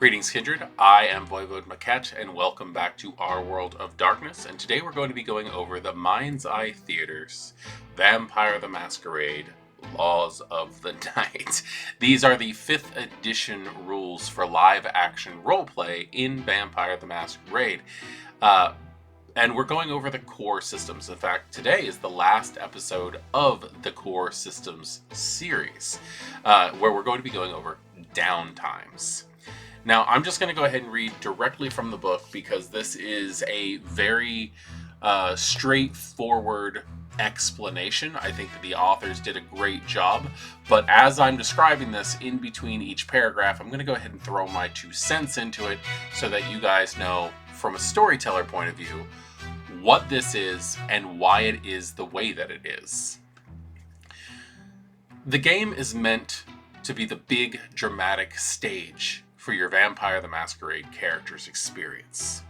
Greetings, Kindred. I am voivodemekhet, and welcome back to our World of Darkness. And today we're going to be going over the Mind's Eye Theater's Vampire the Masquerade Laws of the Night. These are the 5th edition rules for live-action roleplay in Vampire the Masquerade. And we're going over the core systems. In fact, today is the last episode of the core systems series, where we're going to be going over downtimes. Now, I'm just going to go ahead and read directly from the book because this is a very straightforward explanation. I think that the authors did a great job, but as I'm describing this in between each paragraph, I'm going to go ahead and throw my 2 cents into it so that you guys know from a storyteller point of view what this is and why it is the way that it is. The game is meant to be the big dramatic stage for your Vampire the Masquerade character's experience.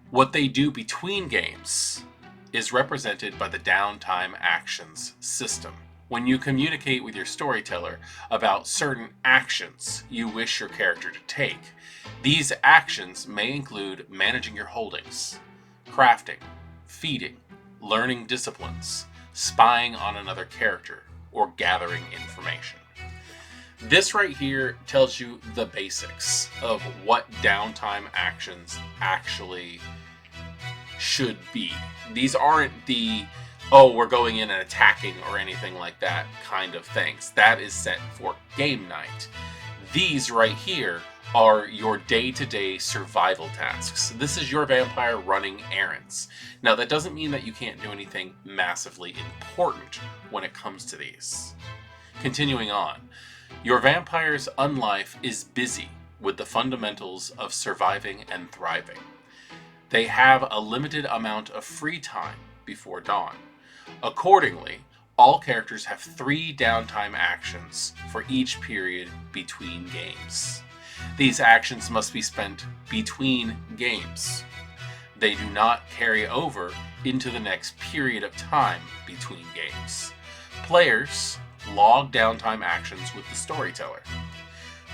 What they do between games is represented by the downtime actions system. When you communicate with your storyteller about certain actions you wish your character to take, these actions may include managing your holdings, crafting, feeding, learning disciplines, spying on another character, or gathering information. This right here tells you the basics of what downtime actions actually should be. These aren't the, oh, we're going in and attacking or anything like that kind of things. That is set for game night. These right here are your day-to-day survival tasks. This is your vampire running errands. Now, that doesn't mean that you can't do anything massively important when it comes to these. Continuing on. Your vampire's unlife is busy with the fundamentals of surviving and thriving. They have a limited amount of free time before dawn. Accordingly, all characters have 3 downtime actions for each period between games. These actions must be spent between games. They do not carry over into the next period of time between games. Players log downtime actions with the storyteller,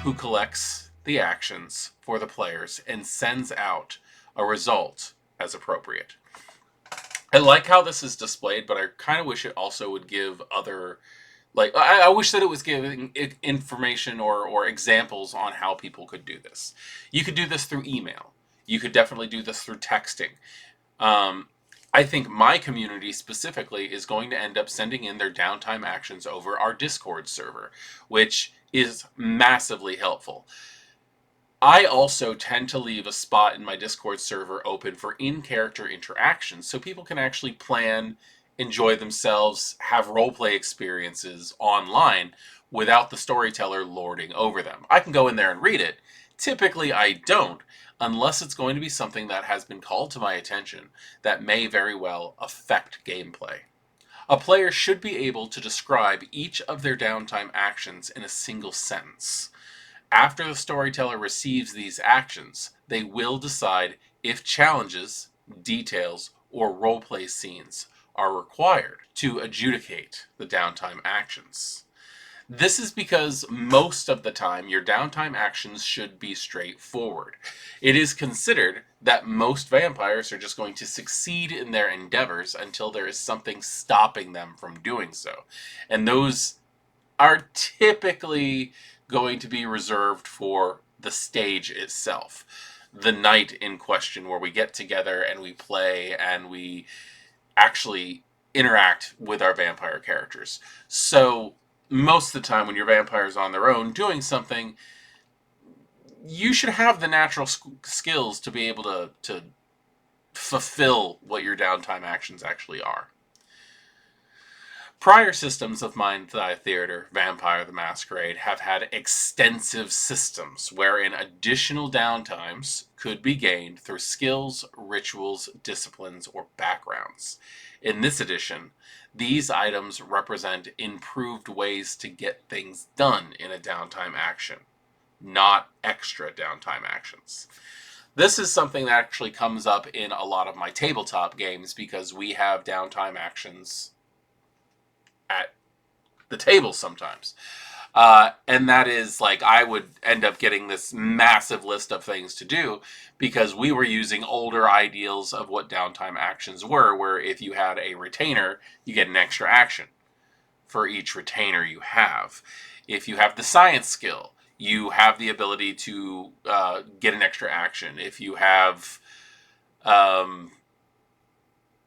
who collects the actions for the players and sends out a result as appropriate. I like how this is displayed, but I kind of wish it also would give other, I wish that it was giving information or examples on how people could do this. You could do this through email. You could definitely do this through texting. I think my community specifically is going to end up sending in their downtime actions over our Discord server, which is massively helpful. I also tend to leave a spot in my Discord server open for in-character interactions so people can actually plan, enjoy themselves, have roleplay experiences online without the storyteller lording over them. I can go in there and read it. Typically, I don't, unless it's going to be something that has been called to my attention that may very well affect gameplay. A player should be able to describe each of their downtime actions in a single sentence. After the storyteller receives these actions, they will decide if challenges, details, or roleplay scenes are required to adjudicate the downtime actions. This is because most of the time your downtime actions should be straightforward. It is considered that most vampires are just going to succeed in their endeavors until there is something stopping them from doing so. And those are typically going to be reserved for the stage itself. The night in question where we get together and we play and we actually interact with our vampire characters. So most of the time when your vampire is on their own doing something, you should have the natural skills to be able to fulfill what your downtime actions actually are. Prior systems of Mind's Eye Theater, Vampire the Masquerade, have had extensive systems wherein additional downtimes could be gained through skills, rituals, disciplines, or backgrounds. In this edition, these items represent improved ways to get things done in a downtime action, not extra downtime actions. This is something that actually comes up in a lot of my tabletop games because we have downtime actions at the table sometimes. And that is like, I would end up getting this massive list of things to do because we were using older ideals of what downtime actions were, where if you had a retainer, you get an extra action for each retainer you have. If you have the science skill, you have the ability to get an extra action. If you have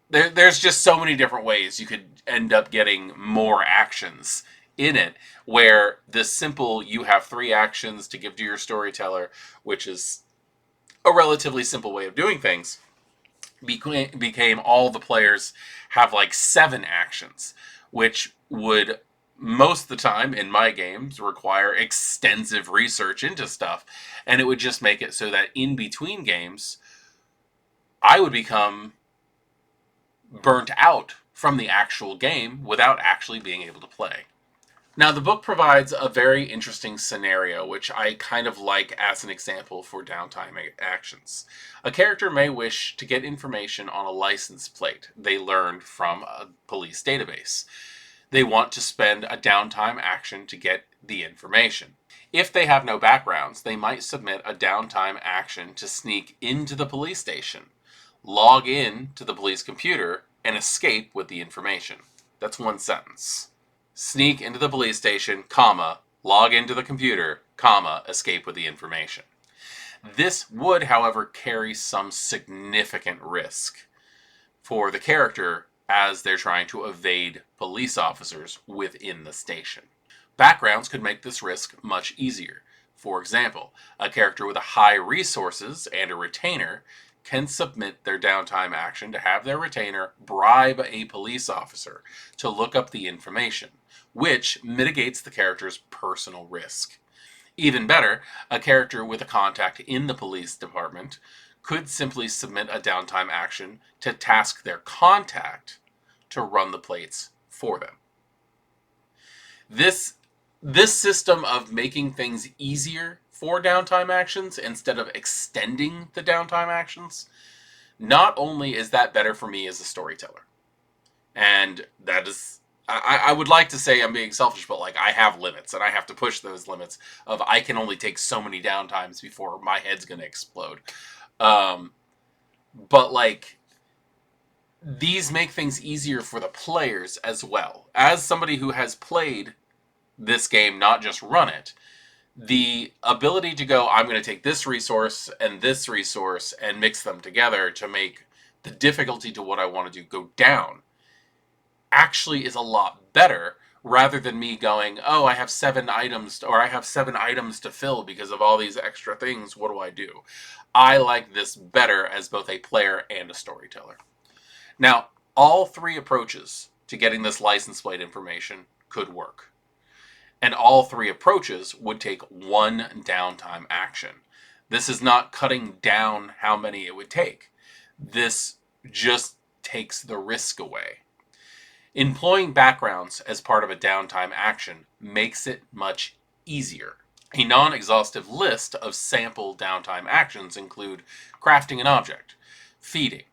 there's just so many different ways you could end up getting more actions in it, where the simple, you have 3 actions to give to your storyteller, which is a relatively simple way of doing things, became all the players have like 7 actions, which would most of the time in my games require extensive research into stuff, and it would just make it so that in between games I would become burnt out from the actual game without actually being able to play. Now, the book provides a very interesting scenario, which I kind of like as an example for downtime actions. A character may wish to get information on a license plate they learned from a police database. They want to spend a downtime action to get the information. If they have no backgrounds, they might submit a downtime action to sneak into the police station, log in to the police computer, and escape with the information. That's one sentence. Sneak into the police station, comma, log into the computer, comma, escape with the information. This would, however, carry some significant risk for the character as they're trying to evade police officers within the station. Backgrounds could make this risk much easier. For example, a character with high resources and a retainer can submit their downtime action to have their retainer bribe a police officer to look up the information, which mitigates the character's personal risk. Even better, a character with a contact in the police department could simply submit a downtime action to task their contact to run the plates for them. This system of making things easier for downtime actions instead of extending the downtime actions, not only is that better for me as a storyteller, and that is, I would like to say I'm being selfish, but like, I have limits and I have to push those limits of I can only take so many downtimes before my head's going to explode. But like, these make things easier for the players as well. As somebody who has played this game, not just run it, the ability to go, I'm going to take this resource and mix them together to make the difficulty to what I want to do go down, actually is a lot better, rather than me going, oh, I have 7 items, or I have 7 items to fill because of all these extra things. What do I do? I like this better as both a player and a storyteller. Now, all 3 approaches to getting this license plate information could work. And all 3 approaches would take 1 downtime action. This is not cutting down how many it would take. This just takes the risk away. Employing backgrounds as part of a downtime action makes it much easier. A non-exhaustive list of sample downtime actions include crafting an object, feeding,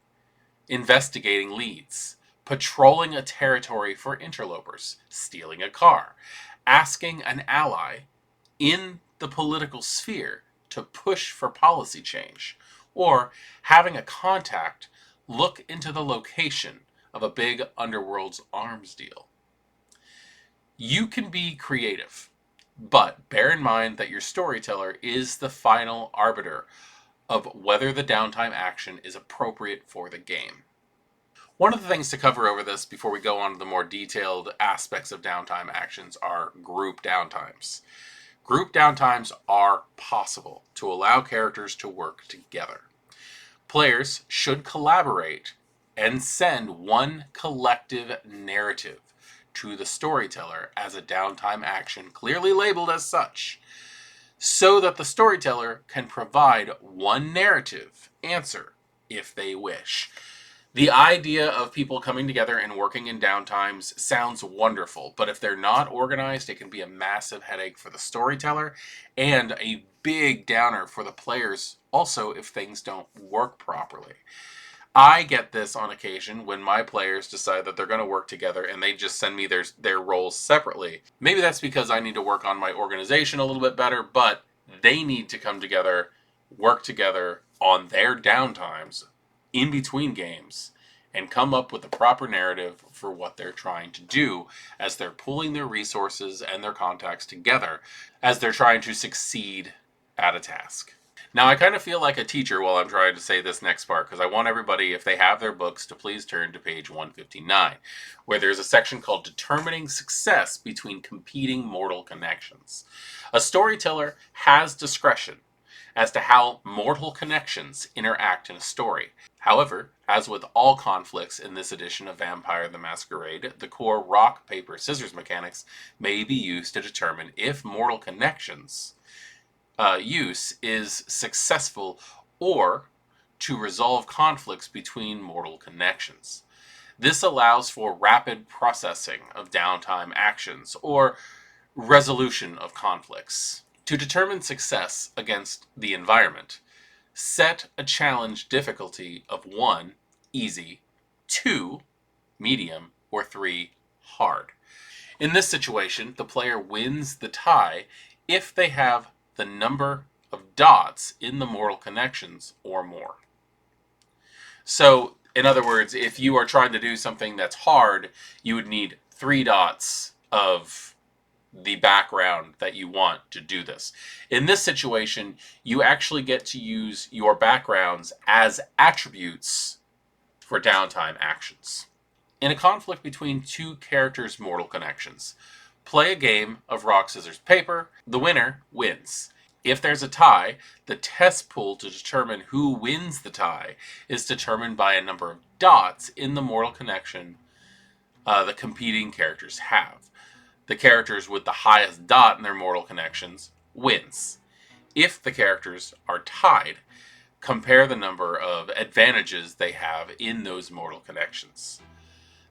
investigating leads, patrolling a territory for interlopers, stealing a car, asking an ally in the political sphere to push for policy change, or having a contact look into the location of a big underworld's arms deal. You can be creative, but bear in mind that your storyteller is the final arbiter of whether the downtime action is appropriate for the game. One of the things to cover over this before we go on to the more detailed aspects of downtime actions are group downtimes. Group downtimes are possible to allow characters to work together. Players should collaborate and send one collective narrative to the storyteller as a downtime action clearly labeled as such, so that the storyteller can provide one narrative answer if they wish. The idea of people coming together and working in downtimes sounds wonderful, but if they're not organized, it can be a massive headache for the storyteller and a big downer for the players also if things don't work properly. I get this on occasion when my players decide that they're going to work together and they just send me their roles separately. Maybe that's because I need to work on my organization a little bit better, but they need to come together, work together on their downtimes in between games, and come up with the proper narrative for what they're trying to do as they're pulling their resources and their contacts together as they're trying to succeed at a task. Now, I kind of feel like a teacher while I'm trying to say this next part, because I want everybody, if they have their books, to please turn to page 159, where there's a section called Determining Success Between Competing Mortal Connections. A storyteller has discretion as to how mortal connections interact in a story. However, as with all conflicts in this edition of Vampire the Masquerade, the core rock, paper, scissors mechanics may be used to determine if mortal connections use is successful or to resolve conflicts between mortal connections. This allows for rapid processing of downtime actions or resolution of conflicts. To determine success against the environment, set a challenge difficulty of 1, easy, 2, medium, or 3, hard. In this situation, the player wins the tie if they have the number of dots in the mortal connections or more. So, in other words, if you are trying to do something that's hard, you would need 3 dots of the background that you want to do this. In this situation, you actually get to use your backgrounds as attributes for downtime actions. In a conflict between two characters' mortal connections, play a game of rock, scissors, paper. The winner wins. If there's a tie, the test pool to determine who wins the tie is determined by a number of dots in the mortal connection the competing characters have. The characters with the highest dot in their mortal connections wins. If the characters are tied, compare the number of advantages they have in those mortal connections.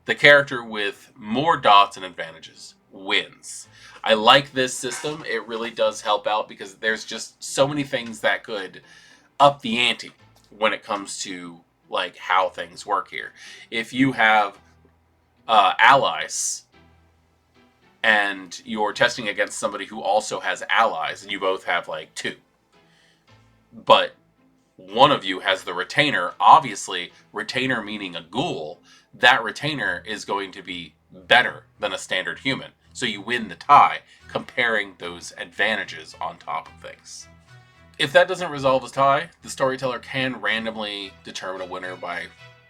The character with more dots and advantages wins. I like this system. It really does help out because there's just so many things that could up the ante when it comes to like how things work here. If you have allies and you're testing against somebody who also has allies and you both have like 2, but one of you has the retainer, obviously retainer meaning a ghoul, that retainer is going to be better than a standard human. So you win the tie comparing those advantages on top of things. If that doesn't resolve a tie, the storyteller can randomly determine a winner by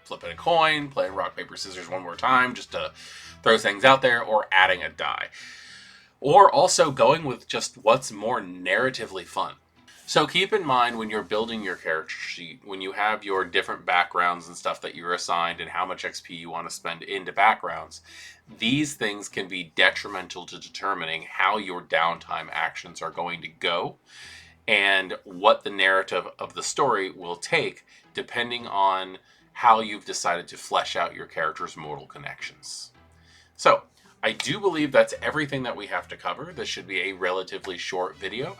flipping a coin, playing rock, paper, scissors one more time just to throw things out there, or adding a die. Or also going with just what's more narratively fun. So keep in mind when you're building your character sheet, when you have your different backgrounds and stuff that you're assigned and how much XP you want to spend into backgrounds, these things can be detrimental to determining how your downtime actions are going to go and what the narrative of the story will take depending on how you've decided to flesh out your character's mortal connections. So, I do believe that's everything that we have to cover. This should be a relatively short video.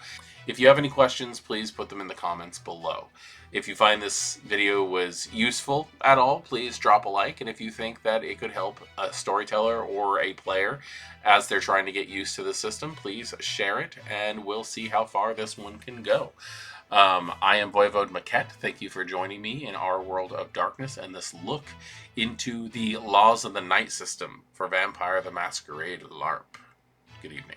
If you have any questions, please put them in the comments below. If you find this video was useful at all, please drop a like. And if you think that it could help a storyteller or a player as they're trying to get used to the system, please share it and we'll see how far this one can go. I am voivodemekhet. Thank you for joining me in our world of darkness and this look into the Laws of the Night system for Vampire the Masquerade LARP. Good evening.